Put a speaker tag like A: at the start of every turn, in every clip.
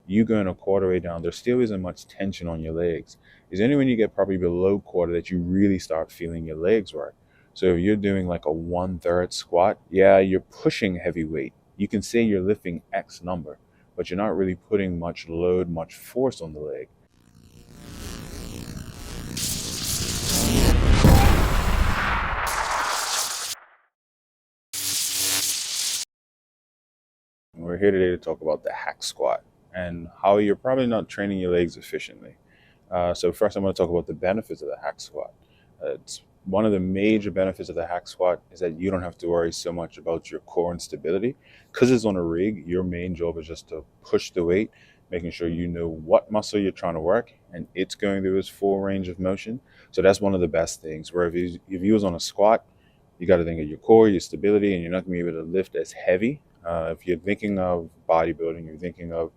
A: you going a quarter way down, there still isn't much tension on your legs. It's only when you get probably below quarter that you really start feeling your legs work. So if you're doing like a 1/3 squat, yeah, you're pushing heavy weight. You can say you're lifting X number, but you're not really putting much load, much force on the leg. We're here today to talk about the hack squat and how you're probably not training your legs efficiently. So first I'm going to talk about the benefits of the hack squat. It's one of the major benefits of the hack squat is that you don't have to worry so much about your core and stability. Because it's on a rig, your main job is just to push the weight, making sure you know what muscle you're trying to work and it's going through its full range of motion. So that's one of the best things. Where if you was on a squat, you got to think of your core, your stability, and you're not going to be able to lift as heavy. If you're thinking of bodybuilding, you're thinking of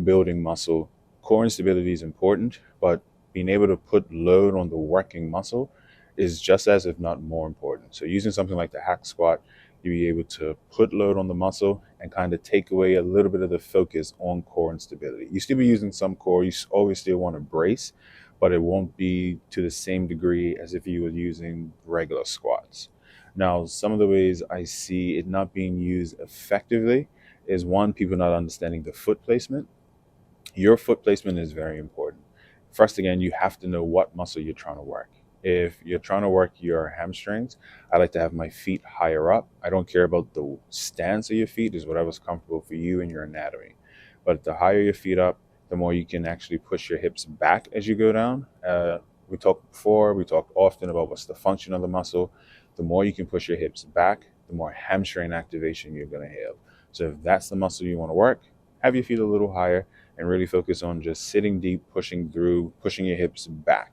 A: building muscle, core and stability is important, but being able to put load on the working muscle is just as, if not more important. So using something like the hack squat, you'll be able to put load on the muscle and kind of take away a little bit of the focus on core and stability. You still be using some core, you always still want to brace, but it won't be to the same degree as if you were using regular squats. Now, some of the ways I see it not being used effectively is one, people not understanding the foot placement. Your foot placement is very important. First, again, you have to know what muscle you're trying to work. If you're trying to work your hamstrings, I like to have my feet higher up. I don't care about the stance of your feet, is whatever's comfortable for you and your anatomy. But the higher your feet up, the more you can actually push your hips back as you go down. We talked often about what's the function of the muscle. The more you can push your hips back, the more hamstring activation you're going to have. So if that's the muscle you want to work, have your feet a little higher and really focus on just sitting deep, pushing through, pushing your hips back.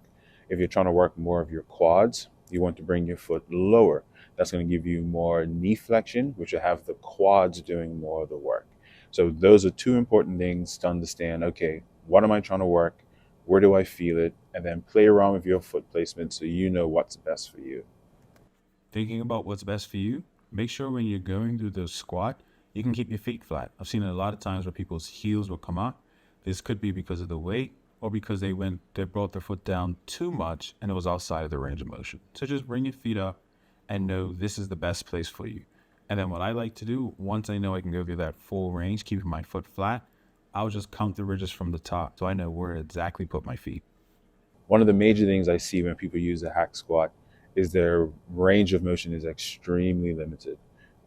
A: If you're trying to work more of your quads, you want to bring your foot lower. That's going to give you more knee flexion, which will have the quads doing more of the work. So those are two important things to understand. Okay, what am I trying to work? Where do I feel it? And then play around with your foot placement so you know what's best for you.
B: Thinking about what's best for you, make sure when you're going through the squat, you can keep your feet flat. I've seen it a lot of times where people's heels will come out. This could be because of the weight or because they brought their foot down too much and it was outside of the range of motion. So just bring your feet up and know this is the best place for you. And then what I like to do, once I know I can go through that full range, keeping my foot flat, I'll just count the ridges from the top so I know where to exactly put my feet.
A: One of the major things I see when people use a hack squat is their range of motion is extremely limited.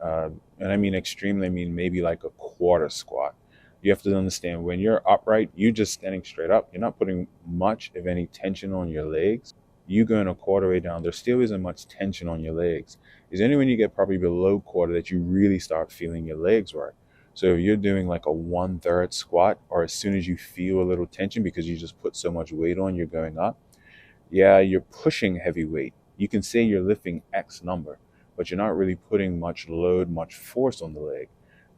A: And I mean extremely, I mean maybe like a quarter squat. You have to understand when you're upright, you're just standing straight up. You're not putting much, if any, tension on your legs. You going a quarter way down, there still isn't much tension on your legs. It's only when you get probably below quarter that you really start feeling your legs work. So if you're doing like a 1/3 squat, or as soon as you feel a little tension because you just put so much weight on, you're going up, yeah, you're pushing heavy weight. You can say you're lifting X number, but you're not really putting much load, much force on the leg.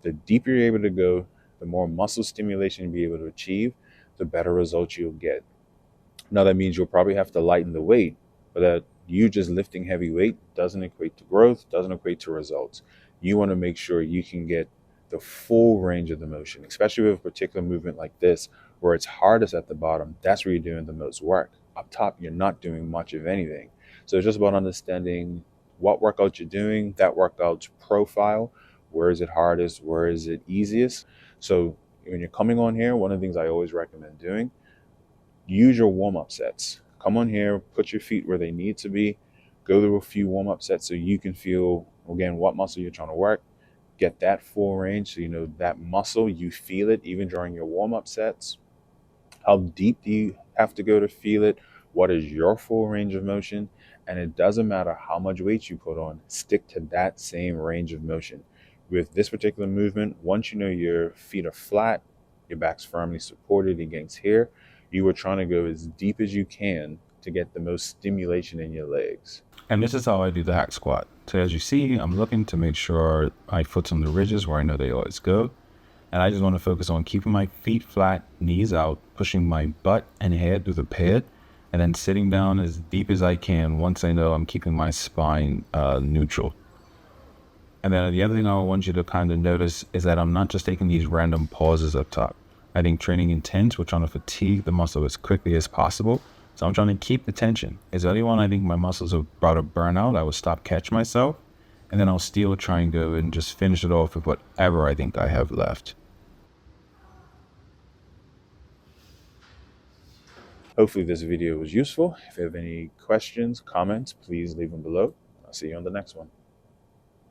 A: The deeper you're able to go, the more muscle stimulation you'll be able to achieve, the better results you'll get. Now that means you'll probably have to lighten the weight, but that you just lifting heavy weight doesn't equate to growth, doesn't equate to results. You want to make sure you can get the full range of the motion, especially with a particular movement like this, where it's hardest at the bottom. That's where you're doing the most work. Up top, you're not doing much of anything. So it's just about understanding what workout you're doing, that workout's profile, where is it hardest, where is it easiest. So when you're coming on here, one of the things I always recommend doing, use your warm-up sets. Come on here, put your feet where they need to be, go through a few warm-up sets so you can feel, again, what muscle you're trying to work, get that full range so you know that muscle, you feel it even during your warm-up sets. How deep do you have to go to feel it? What is your full range of motion? And it doesn't matter how much weight you put on, stick to that same range of motion. With this particular movement, once you know your feet are flat, your back's firmly supported against here, you are trying to go as deep as you can to get the most stimulation in your legs.
B: And this is how I do the hack squat. So as you see, I'm looking to make sure I foot's on the ridges where I know they always go. And I just want to focus on keeping my feet flat, knees out, pushing my butt and head through the pad, and then sitting down as deep as I can once I know I'm keeping my spine neutral. And then the other thing I want you to kind of notice is that I'm not just taking these random pauses up top. I think training intense, we're trying to fatigue the muscle as quickly as possible. So I'm trying to keep the tension. Is early on, I think my muscles are about to burn out. I will stop, catch myself, and then I'll still try and go and just finish it off with whatever I think I have left.
A: Hopefully this video was useful. If you have any questions, comments, please leave them below. I'll see you on the next one.